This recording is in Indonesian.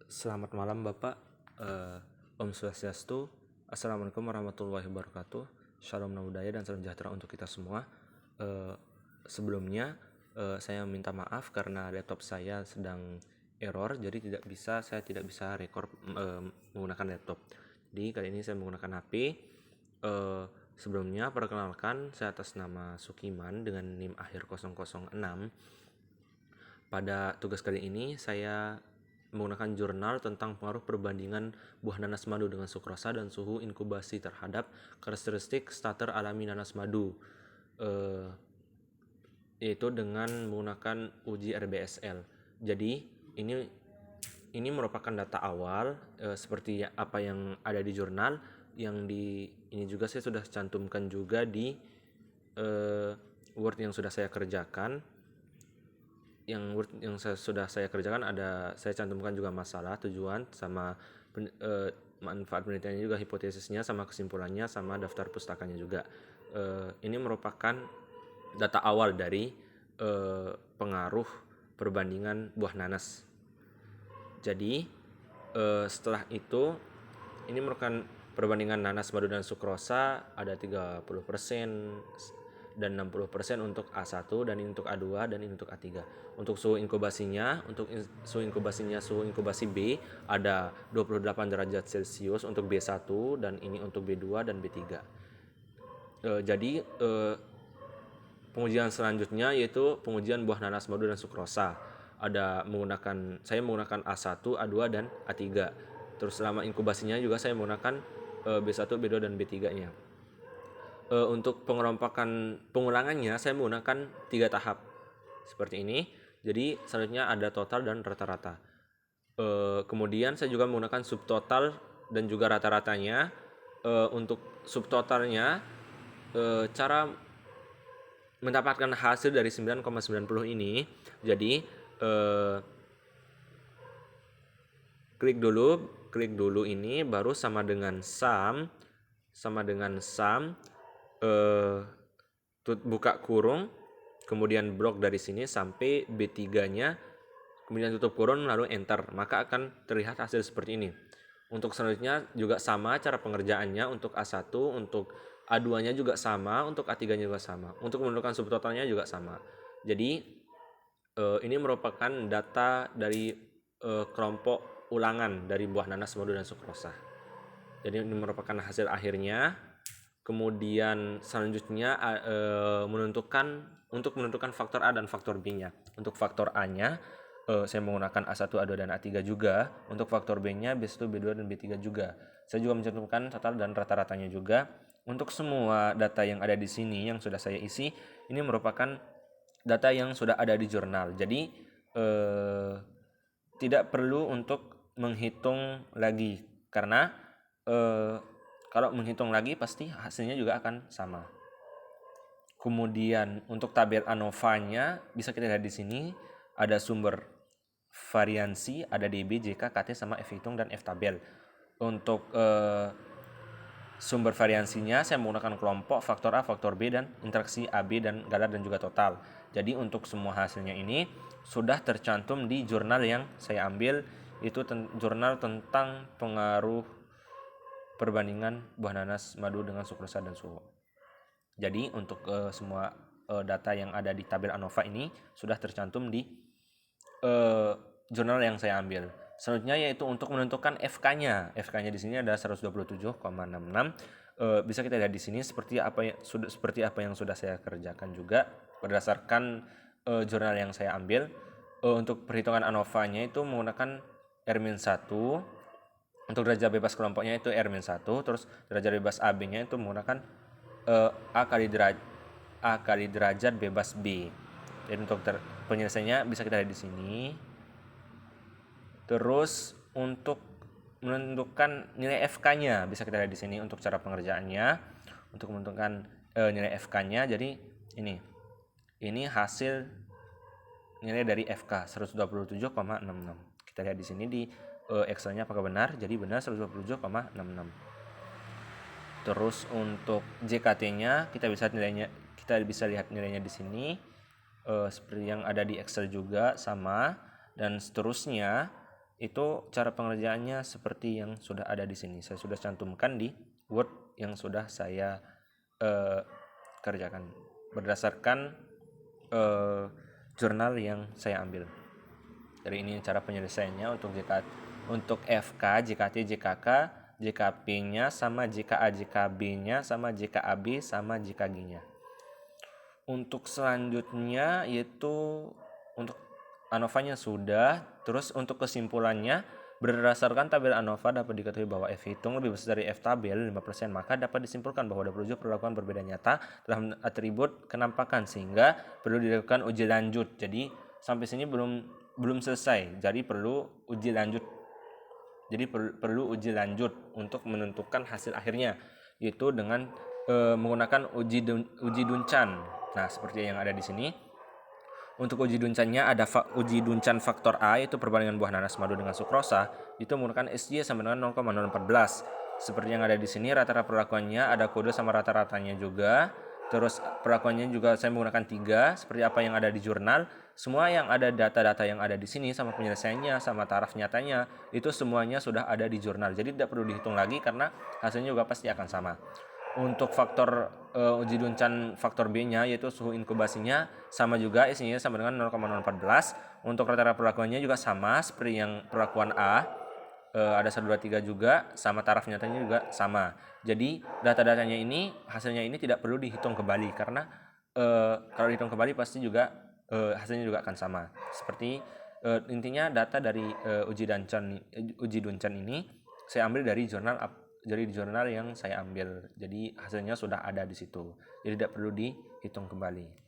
Selamat malam Bapak. Om Swastiastu. Assalamualaikum warahmatullahi wabarakatuh. Shalom Nama Budaya dan salam sejahtera untuk kita semua. Sebelumnya saya minta maaf karena laptop saya sedang error, jadi saya tidak bisa record menggunakan laptop. Jadi kali ini saya menggunakan HP. Sebelumnya perkenalkan, saya atas nama Sukiman dengan NIM akhir 006. Pada tugas kali ini saya menggunakan jurnal tentang pengaruh perbandingan buah nanas madu dengan sukrosa dan suhu inkubasi terhadap karakteristik starter alami nanas madu, yaitu dengan menggunakan uji RBSL. Jadi ini merupakan data awal seperti apa yang ada di jurnal. Ini juga saya sudah cantumkan juga di Word yang sudah saya kerjakan. Yang sudah saya kerjakan saya cantumkan juga masalah, tujuan, sama manfaat penelitiannya juga, hipotesisnya, sama kesimpulannya, sama daftar pustakanya juga. Ini merupakan data awal dari pengaruh perbandingan buah nanas. Jadi setelah itu ini merupakan perbandingan nanas madu dan sukrosa, ada 30% dan 60% untuk A1, dan ini untuk A2, dan ini untuk A3. Untuk suhu inkubasinya, suhu inkubasi B ada 28 derajat Celcius untuk B1, dan ini untuk B2 dan B3. Jadi pengujian selanjutnya yaitu pengujian buah nanas madu dan sukrosa. Saya menggunakan A1, A2, dan A3. Terus selama inkubasinya juga saya menggunakan B1, B2, dan B3-nya. Untuk pengulangannya saya menggunakan 3 tahap seperti ini. Jadi selanjutnya ada total dan rata-rata. Kemudian saya juga menggunakan subtotal dan juga rata-ratanya. Untuk subtotalnya, cara mendapatkan hasil dari 9,90 ini. Jadi klik dulu ini, baru sama dengan sum, buka kurung, kemudian blok dari sini sampai B3-nya, kemudian tutup kurung, lalu enter, maka akan terlihat hasil seperti ini. Untuk selanjutnya juga sama cara pengerjaannya. Untuk A1, untuk A2-nya juga sama, untuk A3-nya juga sama, untuk menentukan subtotalnya juga sama. Jadi ini merupakan data dari kelompok ulangan dari buah nanas madu dan sukrosa. Jadi ini merupakan hasil akhirnya. Kemudian selanjutnya menentukan faktor A dan faktor B-nya. Untuk faktor A-nya saya menggunakan A1, A2, dan A3 juga. Untuk faktor B-nya B1, B2, dan B3 juga. Saya juga mencantumkan total dan rata-ratanya juga. Untuk semua data yang ada di sini yang sudah saya isi, ini merupakan data yang sudah ada di jurnal. Jadi tidak perlu untuk menghitung lagi, karena kalau menghitung lagi pasti hasilnya juga akan sama. Kemudian untuk tabel ANOVA-nya bisa kita lihat di sini, ada sumber variansi, ada DB, JK, KT, sama F hitung dan F tabel. Untuk sumber variansinya saya menggunakan kelompok, faktor A, faktor B, dan interaksi AB dan galar dan juga total. Jadi untuk semua hasilnya ini sudah tercantum di jurnal yang saya ambil, itu jurnal tentang pengaruh perbandingan buah nanas madu dengan sukrosa dan suhu. Jadi untuk semua data yang ada di tabel ANOVA ini sudah tercantum di jurnal yang saya ambil. Selanjutnya yaitu untuk menentukan FK-nya. FK-nya di sini ada 127,66. Bisa kita lihat di sini seperti apa yang sudah saya kerjakan juga berdasarkan jurnal yang saya ambil. Untuk perhitungan ANOVA-nya itu menggunakan R-1. Untuk derajat bebas kelompoknya itu R-1. Terus derajat bebas AB-nya itu menggunakan A kali derajat bebas B. Jadi untuk penyelesaiannya bisa kita lihat di sini. Terus untuk menentukan nilai FK-nya bisa kita lihat di sini untuk cara pengerjaannya. Untuk menentukan nilai FK-nya, jadi ini hasil nilai dari FK 127,66. Kita lihat di sini di Excel-nya apakah benar. Jadi benar 127,66. Terus untuk JKT-nya kita bisa lihat nilainya di sini. Seperti yang ada di Excel juga sama, dan seterusnya. Itu cara pengerjaannya seperti yang sudah ada di sini. Saya sudah cantumkan di Word yang sudah saya kerjakan berdasarkan jurnal yang saya ambil. Jadi ini cara penyelesaiannya untuk FK, JKT, JKK, JKP-nya sama JKA, JKB-nya sama JKAB sama JKG-nya. Untuk selanjutnya yaitu untuk ANOVA-nya sudah, terus untuk kesimpulannya berdasarkan tabel ANOVA dapat diketahui bahwa F hitung lebih besar dari F tabel 5%, maka dapat disimpulkan bahwa 27 perlakuan berbeda nyata dalam atribut kenampakan sehingga perlu dilakukan uji lanjut. Jadi sampai sini belum selesai. Jadi perlu uji lanjut. Jadi perlu uji lanjut untuk menentukan hasil akhirnya, yaitu dengan menggunakan uji Duncan. Nah, seperti yang ada di sini. Untuk uji Duncannya ada uji Duncan faktor A, yaitu perbandingan buah nanas madu dengan sukrosa, itu menggunakan SJ sama dengan 0,014. Seperti yang ada di sini, rata-rata perlakuannya ada kode sama rata-ratanya juga. Terus perlakuannya juga saya menggunakan 3, seperti apa yang ada di jurnal. Semua yang ada data-data yang ada di sini sama penyelesaiannya sama taraf nyatanya itu semuanya sudah ada di jurnal. Jadi tidak perlu dihitung lagi karena hasilnya juga pasti akan sama. Untuk faktor uji Duncan faktor B-nya yaitu suhu inkubasinya sama juga, isinya sama dengan 0,014. Untuk rata-rata perlakuannya juga sama seperti yang perlakuan A. Ada 1, 2, 3 juga, sama taraf nyatanya juga sama. Jadi data-datanya ini, hasilnya ini tidak perlu dihitung kembali karena kalau dihitung kembali pasti juga hasilnya juga akan sama. Seperti intinya data dari uji Duncan ini saya ambil dari jurnal yang saya ambil. Jadi hasilnya sudah ada di situ. Jadi tidak perlu dihitung kembali.